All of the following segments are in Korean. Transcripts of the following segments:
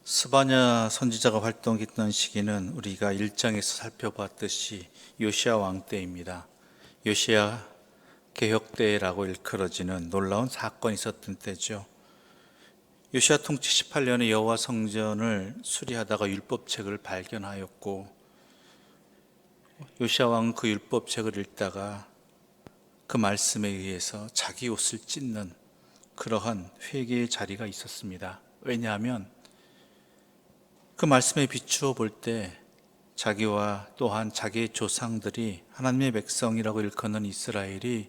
스바냐 선지자가 활동했던 시기는 우리가 1장에서 살펴봤듯이 요시야 왕 때입니다. 요시야 개혁대라고 일컬어지는 놀라운 사건이 있었던 때죠. 요시야 통치 18년에 여호와 성전을 수리하다가 율법책을 발견하였고, 요시야 왕은 그 율법책을 읽다가 그 말씀에 의해서 자기 옷을 찢는 그러한 회개의 자리가 있었습니다. 왜냐하면 그 말씀에 비추어 볼 때 자기와 또한 자기의 조상들이 하나님의 백성이라고 일컫는 이스라엘이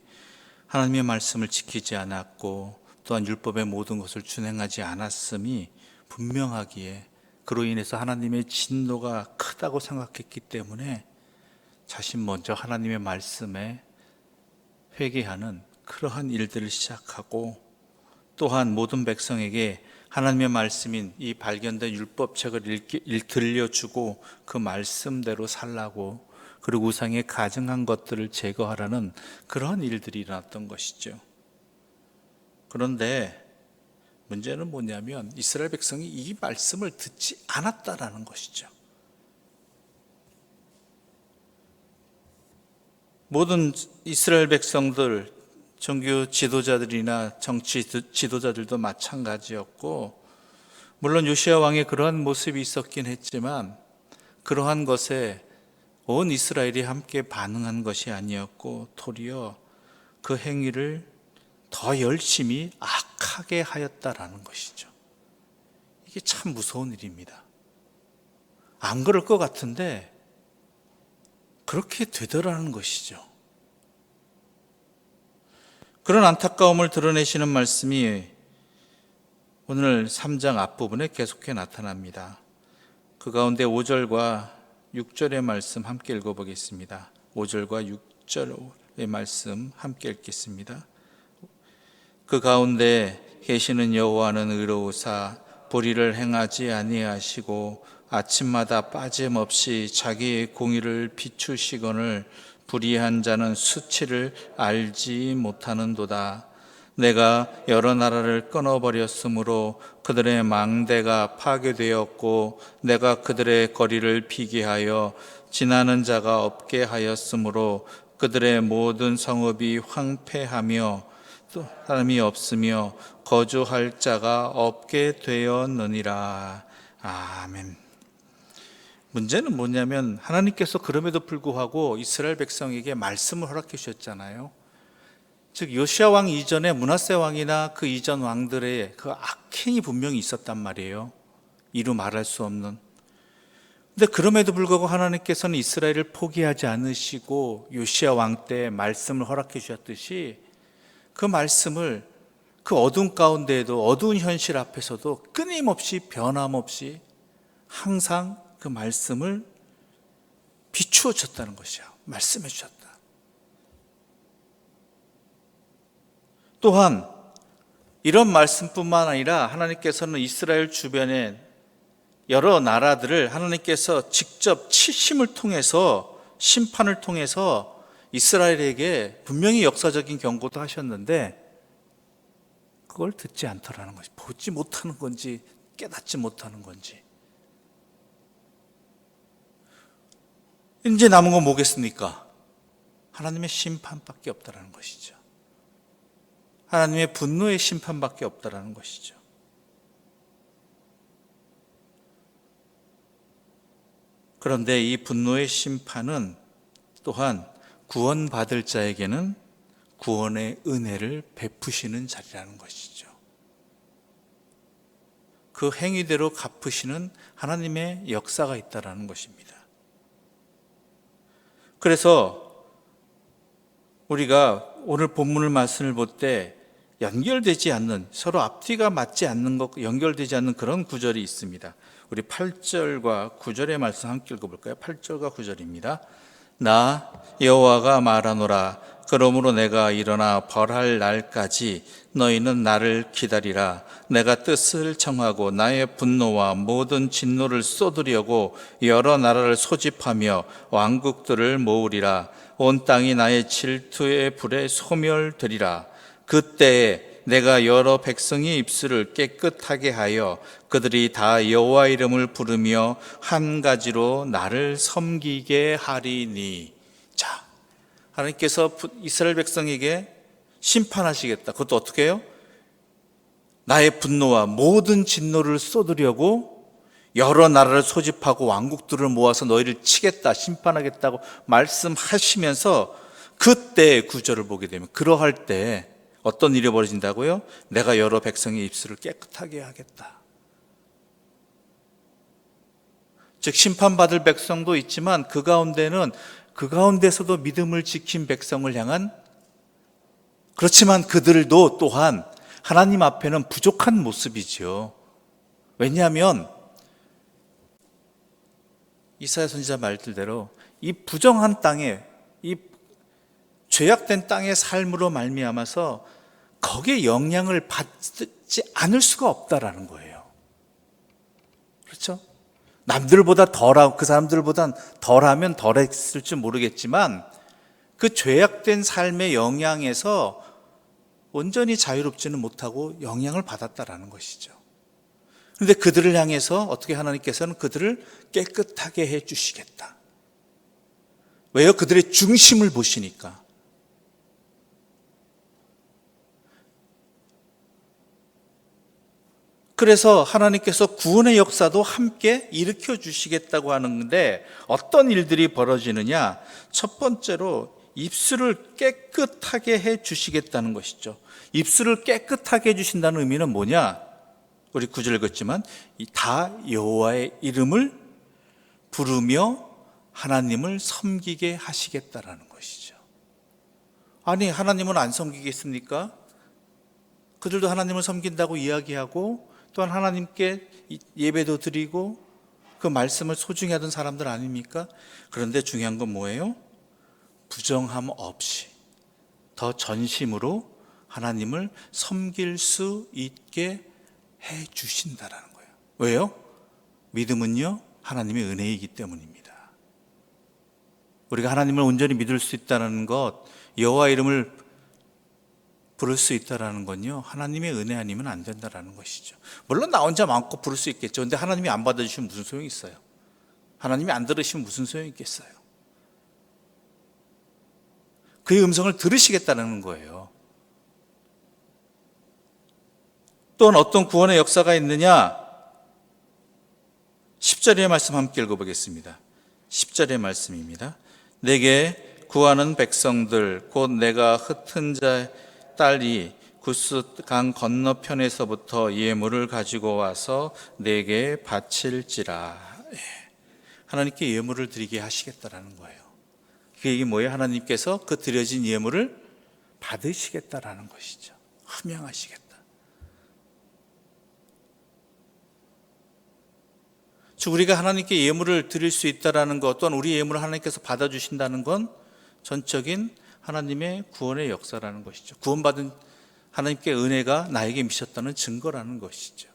하나님의 말씀을 지키지 않았고 또한 율법의 모든 것을 준행하지 않았음이 분명하기에, 그로 인해서 하나님의 진노가 크다고 생각했기 때문에 자신 먼저 하나님의 말씀에 회개하는 그러한 일들을 시작하고, 또한 모든 백성에게 하나님의 말씀인 이 발견된 율법책을 들려주고 그 말씀대로 살라고, 그리고 우상에 가증한 것들을 제거하라는 그러한 일들이 일어났던 것이죠. 그런데 문제는 뭐냐면 이스라엘 백성이 이 말씀을 듣지 않았다라는 것이죠. 모든 이스라엘 백성들, 종교 지도자들이나 정치 지도자들도 마찬가지였고, 물론 요시야 왕의 그러한 모습이 있었긴 했지만 그러한 것에 온 이스라엘이 함께 반응한 것이 아니었고, 도리어 그 행위를 더 열심히 악하게 하였다라는 것이죠. 이게 참 무서운 일입니다. 안 그럴 것 같은데 그렇게 되더라는 것이죠. 그런 안타까움을 드러내시는 말씀이 오늘 3장 앞부분에 계속해 나타납니다. 그 가운데 5절과 6절의 말씀 함께 읽어보겠습니다. 5절과 6절의 말씀 함께 읽겠습니다. 그 가운데 계시는 여호와는 의로우사 불의를 행하지 아니하시고 아침마다 빠짐없이 자기의 공의를 비추시거늘 불의한 자는 수치를 알지 못하는도다. 내가 여러 나라를 끊어버렸으므로 그들의 망대가 파괴되었고, 내가 그들의 거리를 비게 하여 지나는 자가 없게 하였으므로 그들의 모든 성읍이 황폐하며 또 사람이 없으며 거주할 자가 없게 되었느니라. 아멘. 문제는 뭐냐면 하나님께서 그럼에도 불구하고 이스라엘 백성에게 말씀을 허락해 주셨잖아요. 즉 요시야 왕 이전에 므낫세 왕이나 그 이전 왕들의 그 악행이 분명히 있었단 말이에요. 이루 말할 수 없는. 근데 그럼에도 불구하고 하나님께서는 이스라엘을 포기하지 않으시고 요시야 왕 때 말씀을 허락해 주셨듯이 그 말씀을 그 어둠 가운데에도, 어두운 현실 앞에서도 끊임없이 변함없이 항상 그 말씀을 비추어 줬다는 것이야. 말씀해 주셨다. 또한 이런 말씀뿐만 아니라 하나님께서는 이스라엘 주변에 여러 나라들을 하나님께서 직접 치심을 통해서, 심판을 통해서 이스라엘에게 분명히 역사적인 경고도 하셨는데 그걸 듣지 않더라는 것이, 보지 못하는 건지 깨닫지 못하는 건지. 이제 남은 건 뭐겠습니까? 하나님의 심판밖에 없다라는 것이죠. 하나님의 분노의 심판밖에 없다라는 것이죠. 그런데 이 분노의 심판은 또한 구원받을 자에게는 구원의 은혜를 베푸시는 자리라는 것이죠. 그 행위대로 갚으시는 하나님의 역사가 있다라는 것입니다. 그래서 우리가 오늘 본문을 말씀을 볼 때 연결되지 않는, 서로 앞뒤가 맞지 않는 것, 연결되지 않는 그런 구절이 있습니다. 우리 8절과 9절의 말씀 함께 읽어볼까요? 8절과 9절입니다. 나 여호와가 말하노라. 그러므로 내가 일어나 벌할 날까지 너희는 나를 기다리라. 내가 뜻을 청하고 나의 분노와 모든 진노를 쏟으려고 여러 나라를 소집하며 왕국들을 모으리라. 온 땅이 나의 질투의 불에 소멸되리라. 그때에 내가 여러 백성의 입술을 깨끗하게 하여 그들이 다 여호와 이름을 부르며 한 가지로 나를 섬기게 하리니. 자, 하나님께서 이스라엘 백성에게 심판하시겠다. 그것도 어떻게 해요? 나의 분노와 모든 진노를 쏟으려고 여러 나라를 소집하고 왕국들을 모아서 너희를 치겠다, 심판하겠다고 말씀하시면서 그때의 구절을 보게 되면, 그러할 때 어떤 일이 벌어진다고요? 내가 여러 백성의 입술을 깨끗하게 하겠다. 즉 심판받을 백성도 있지만 그 가운데는 그 가운데서도 믿음을 지킨 백성을 향한, 그렇지만 그들도 또한 하나님 앞에는 부족한 모습이지요. 왜냐하면 이사야 선지자 말들대로 이 부정한 땅에, 이 죄악된 땅의 삶으로 말미암아서 거기에 영향을 받지 않을 수가 없다라는 거예요. 그렇죠? 남들보다 덜하고 그 사람들보단 덜하면 덜했을지 모르겠지만 그 죄악된 삶의 영향에서 온전히 자유롭지는 못하고 영향을 받았다라는 것이죠. 그런데 그들을 향해서 어떻게 하나님께서는 그들을 깨끗하게 해 주시겠다. 왜요? 그들의 중심을 보시니까. 그래서 하나님께서 구원의 역사도 함께 일으켜 주시겠다고 하는데 어떤 일들이 벌어지느냐? 첫 번째로 입술을 깨끗하게 해 주시겠다는 것이죠. 입술을 깨끗하게 해 주신다는 의미는 뭐냐? 우리 9절 읽었지만 다 여호와의 이름을 부르며 하나님을 섬기게 하시겠다라는 것이죠. 아니, 하나님은 안 섬기겠습니까? 그들도 하나님을 섬긴다고 이야기하고 또한 하나님께 예배도 드리고 그 말씀을 소중히 하던 사람들 아닙니까? 그런데 중요한 건 뭐예요? 부정함 없이 더 전심으로 하나님을 섬길 수 있게 해 주신다라는 거예요. 왜요? 믿음은요, 하나님의 은혜이기 때문입니다. 우리가 하나님을 온전히 믿을 수 있다는 것, 여호와 이름을 부를 수 있다는 건요, 하나님의 은혜 아니면 안 된다는 것이죠. 물론 나 혼자 마음껏 부를 수 있겠죠. 근데 하나님이 안 받아주시면 무슨 소용이 있어요? 하나님이 안 들으시면 무슨 소용이 있겠어요? 그의 음성을 들으시겠다는 거예요. 또한 어떤 구원의 역사가 있느냐? 10절의 말씀 함께 읽어보겠습니다. 10절의 말씀입니다. 내게 구하는 백성들 곧 내가 흩은 자의 딸이 구스 강 건너편에서부터 예물을 가지고 와서 내게 바칠지라. 하나님께 예물을 드리게 하시겠다라는 거예요. 그 얘기 뭐예요? 하나님께서 그 드려진 예물을 받으시겠다라는 것이죠. 함양하시겠다. 즉 우리가 하나님께 예물을 드릴 수 있다라는 것, 또한 우리 예물을 하나님께서 받아주신다는 건 전적인 하나님의 구원의 역사라는 것이죠. 구원받은 하나님께 은혜가 나에게 미쳤다는 증거라는 것이죠.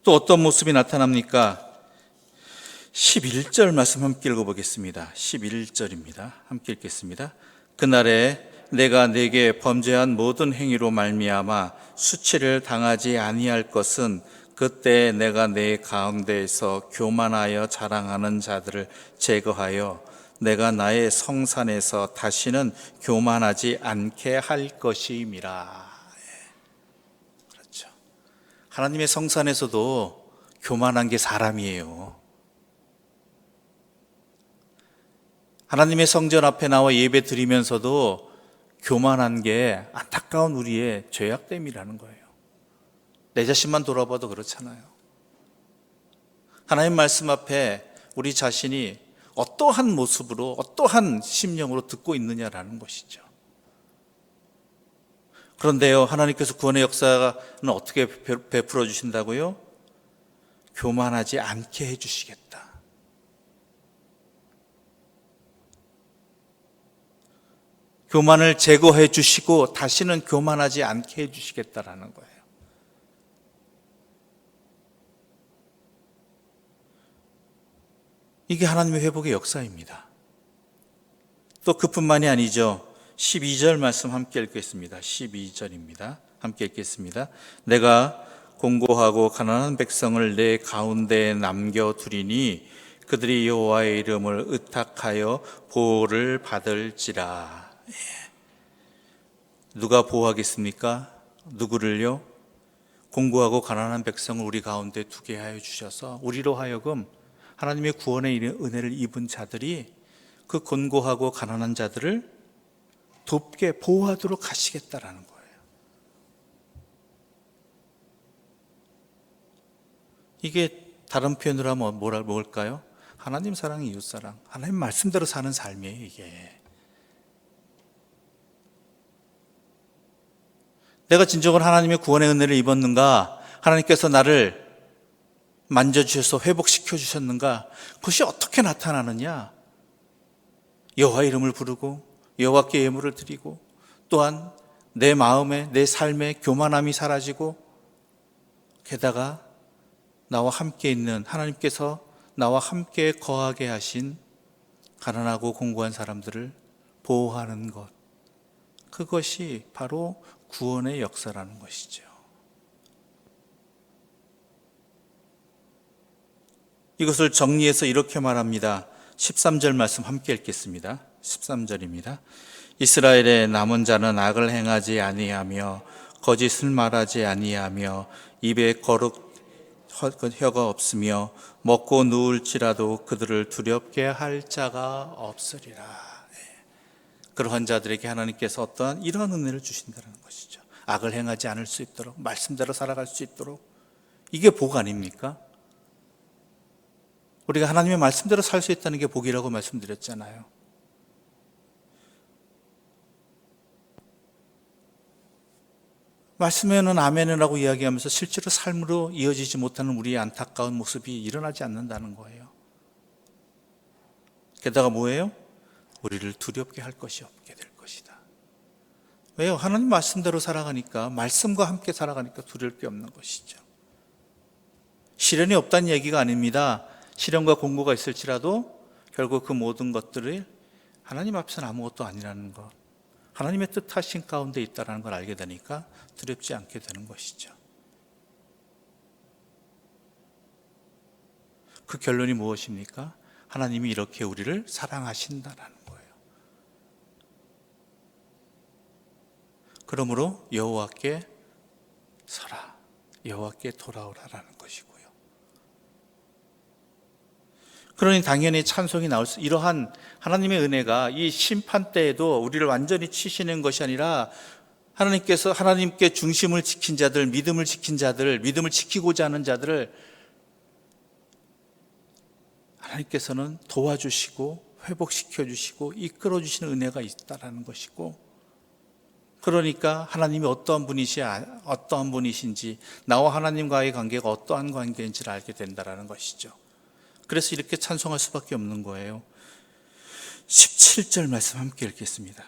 또 어떤 모습이 나타납니까? 11절 말씀 함께 읽어보겠습니다. 11절입니다. 함께 읽겠습니다. 그날에 내가 네게 범죄한 모든 행위로 말미암아 수치를 당하지 아니할 것은 그때 내가 네 가운데에서 교만하여 자랑하는 자들을 제거하여 내가 나의 성산에서 다시는 교만하지 않게 할 것임이라. 그렇죠. 하나님의 성산에서도 교만한 게 사람이에요. 하나님의 성전 앞에 나와 예배 드리면서도 교만한 게 안타까운 우리의 죄악됨이라는 거예요. 내 자신만 돌아봐도 그렇잖아요. 하나님 말씀 앞에 우리 자신이 어떠한 모습으로 어떠한 심령으로 듣고 있느냐라는 것이죠. 그런데요, 하나님께서 구원의 역사는 어떻게 베풀어 주신다고요? 교만하지 않게 해주시겠다. 교만을 제거해 주시고 다시는 교만하지 않게 해 주시겠다라는 거예요. 이게 하나님의 회복의 역사입니다. 또 그뿐만이 아니죠. 12절 말씀 함께 읽겠습니다. 12절입니다. 함께 읽겠습니다. 내가 공고하고 가난한 백성을 내 가운데에 남겨두리니 그들이 여호와의 이름을 의탁하여 보호를 받을지라. 누가 보호하겠습니까? 누구를요? 공고하고 가난한 백성을 우리 가운데 두게 하여 주셔서 우리로 하여금 하나님의 구원의 은혜를 입은 자들이 그 곤고하고 가난한 자들을 돕게 보호하도록 하시겠다라는 거예요. 이게 다른 표현으로 하면 뭘까요? 하나님 사랑, 이웃 사랑, 하나님 말씀대로 사는 삶이에요. 이게 내가 진정으로 하나님의 구원의 은혜를 입었는가? 하나님께서 나를 만져주셔서 회복시켜 주셨는가? 그것이 어떻게 나타나느냐? 여호와 이름을 부르고 여호와께 예물을 드리고, 또한 내 마음에, 내 삶에 교만함이 사라지고, 게다가 나와 함께 있는 하나님께서 나와 함께 거하게 하신 가난하고 공고한 사람들을 보호하는 것, 그것이 바로 구원의 역사라는 것이죠. 이것을 정리해서 이렇게 말합니다. 13절 말씀 함께 읽겠습니다. 13절입니다. 이스라엘의 남은 자는 악을 행하지 아니하며 거짓을 말하지 아니하며 입에 거룩 혀가 없으며 먹고 누울지라도 그들을 두렵게 할 자가 없으리라. 그러한 자들에게 하나님께서 어떠한 이러한 은혜를 주신다는 것이죠. 악을 행하지 않을 수 있도록, 말씀대로 살아갈 수 있도록. 이게 복 아닙니까? 우리가 하나님의 말씀대로 살 수 있다는 게 복이라고 말씀드렸잖아요. 말씀에는 아멘이라고 이야기하면서 실제로 삶으로 이어지지 못하는 우리의 안타까운 모습이 일어나지 않는다는 거예요. 게다가 뭐예요? 우리를 두렵게 할 것이 없게 될 것이다. 왜요? 하나님 말씀대로 살아가니까, 말씀과 함께 살아가니까 두려울 게 없는 것이죠. 시련이 없다는 얘기가 아닙니다. 시련과 공고가 있을지라도 결국 그 모든 것들이 하나님 앞에서는 아무것도 아니라는 것, 하나님의 뜻하신 가운데 있다는 걸 알게 되니까 두렵지 않게 되는 것이죠. 그 결론이 무엇입니까? 하나님이 이렇게 우리를 사랑하신다는 거예요. 그러므로 여호와께 서라, 여호와께 돌아오라라는 것이고요. 그러니 당연히 찬송이 나올 수, 이러한 하나님의 은혜가 이 심판 때에도 우리를 완전히 치시는 것이 아니라 하나님께서 하나님께 중심을 지킨 자들, 믿음을 지킨 자들, 믿음을 지키고자 하는 자들을 하나님께서는 도와주시고 회복시켜 주시고 이끌어 주시는 은혜가 있다라는 것이고, 그러니까 하나님이 어떠한 분이신지, 나와 하나님과의 관계가 어떠한 관계인지를 알게 된다라는 것이죠. 그래서 이렇게 찬송할 수밖에 없는 거예요. 17절 말씀 함께 읽겠습니다.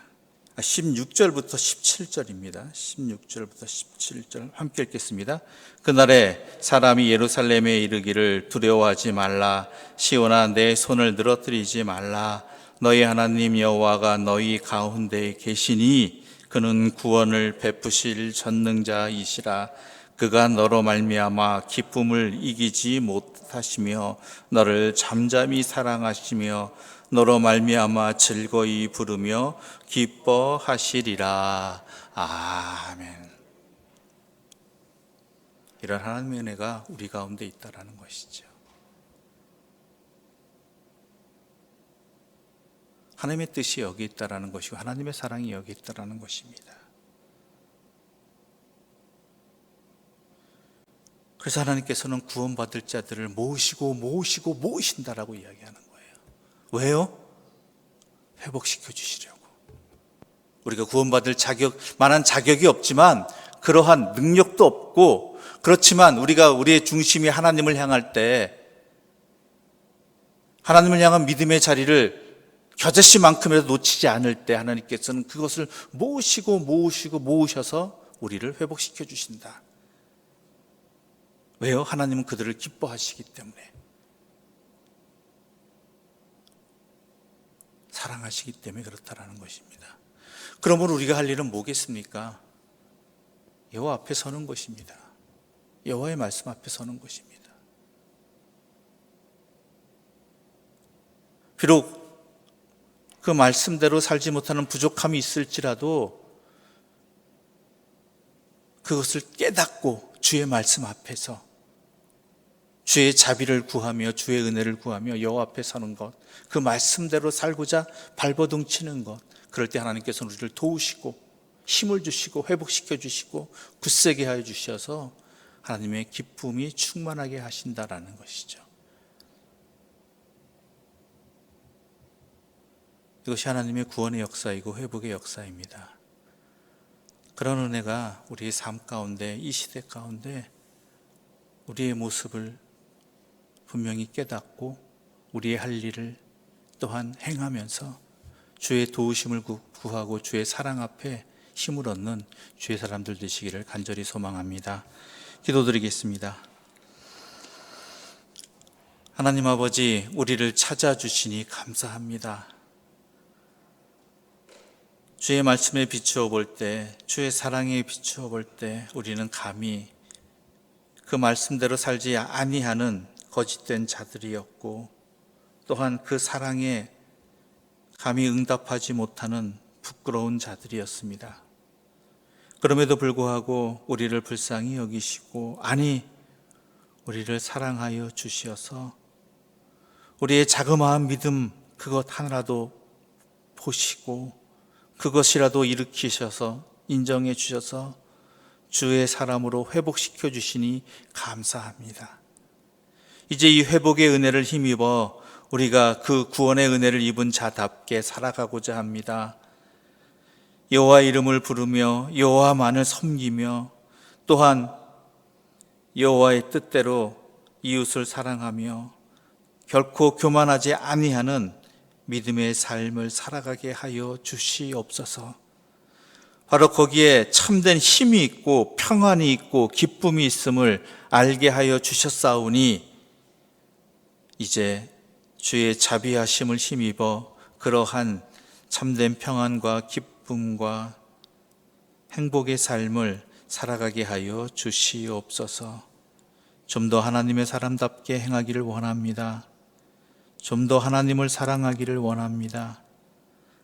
16절부터 17절입니다. 16절부터 17절 함께 읽겠습니다. 그날에 사람이 예루살렘에 이르기를 두려워하지 말라. 시온아 내 손을 늘어뜨리지 말라. 너희 하나님 여호와가 너희 가운데 계시니 그는 구원을 베푸실 전능자이시라. 그가 너로 말미암아 기쁨을 이기지 못하시며 너를 잠잠히 사랑하시며 너로 말미암아 즐거이 부르며 기뻐하시리라. 아멘. 이런 하나님의 은혜가 우리 가운데 있다라는 것이죠. 하나님의 뜻이 여기 있다라는 것이고 하나님의 사랑이 여기 있다라는 것입니다. 그래서 하나님께서는 구원받을 자들을 모으신다라고 이야기하는 거예요. 왜요? 회복시켜 주시려고. 우리가 구원받을 만한 자격이 없지만, 그러한 능력도 없고, 그렇지만 우리의 중심이 하나님을 향할 때, 하나님을 향한 믿음의 자리를 겨자씨만큼이라도 놓치지 않을 때 하나님께서는 그것을 모으셔서 우리를 회복시켜 주신다. 왜요? 하나님은 그들을 기뻐하시기 때문에, 사랑하시기 때문에 그렇다라는 것입니다. 그러므로 우리가 할 일은 뭐겠습니까? 여호와 앞에 서는 것입니다. 여호와의 말씀 앞에 서는 것입니다. 비록 그 말씀대로 살지 못하는 부족함이 있을지라도 그것을 깨닫고 주의 말씀 앞에서 주의 자비를 구하며 주의 은혜를 구하며 여호와 앞에 서는 것, 그 말씀대로 살고자 발버둥 치는 것, 그럴 때 하나님께서는 우리를 도우시고 힘을 주시고 회복시켜 주시고 굳세게 하여 주셔서 하나님의 기쁨이 충만하게 하신다라는 것이죠. 이것이 하나님의 구원의 역사이고 회복의 역사입니다. 그런 은혜가 우리의 삶 가운데, 이 시대 가운데 우리의 모습을 분명히 깨닫고 우리의 할 일을 또한 행하면서 주의 도우심을 구하고 주의 사랑 앞에 힘을 얻는 주의 사람들 되시기를 간절히 소망합니다. 기도드리겠습니다. 하나님 아버지, 우리를 찾아주시니 감사합니다. 주의 말씀에 비추어 볼 때, 주의 사랑에 비추어 볼 때 우리는 감히 그 말씀대로 살지 아니하는 거짓된 자들이었고, 또한 그 사랑에 감히 응답하지 못하는 부끄러운 자들이었습니다. 그럼에도 불구하고 우리를 불쌍히 여기시고, 아니 우리를 사랑하여 주시어서 우리의 자그마한 믿음 그것 하나라도 보시고 그것이라도 일으키셔서 인정해 주셔서 주의 사람으로 회복시켜 주시니 감사합니다. 이제 이 회복의 은혜를 힘입어 우리가 그 구원의 은혜를 입은 자답게 살아가고자 합니다. 여호와 이름을 부르며 여호와만을 섬기며 또한 여호와의 뜻대로 이웃을 사랑하며 결코 교만하지 아니하는 믿음의 삶을 살아가게 하여 주시옵소서. 바로 거기에 참된 힘이 있고 평안이 있고 기쁨이 있음을 알게 하여 주셨사오니 이제 주의 자비하심을 힘입어 그러한 참된 평안과 기쁨과 행복의 삶을 살아가게 하여 주시옵소서. 좀 더 하나님의 사람답게 행하기를 원합니다. 좀 더 하나님을 사랑하기를 원합니다.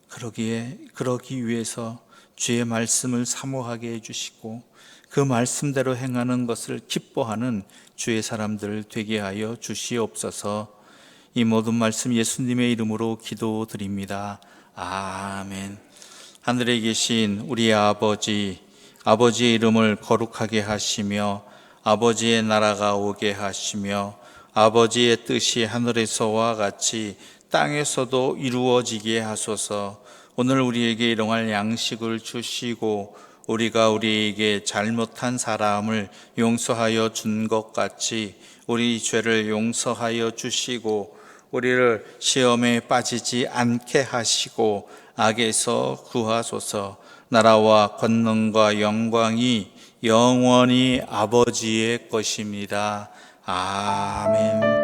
그러기 위해서 주의 말씀을 사모하게 해주시고 그 말씀대로 행하는 것을 기뻐하는 주의 사람들 되게 하여 주시옵소서. 이 모든 말씀 예수님의 이름으로 기도드립니다. 아멘. 하늘에 계신 우리 아버지의 이름을 거룩하게 하시며 아버지의 나라가 오게 하시며 아버지의 뜻이 하늘에서와 같이 땅에서도 이루어지게 하소서. 오늘 우리에게 일용할 양식을 주시고 우리가 우리에게 잘못한 사람을 용서하여 준 것 같이 우리 죄를 용서하여 주시고 우리를 시험에 빠지지 않게 하시고 악에서 구하소서. 나라와 권능과 영광이 영원히 아버지의 것입니다. 아멘.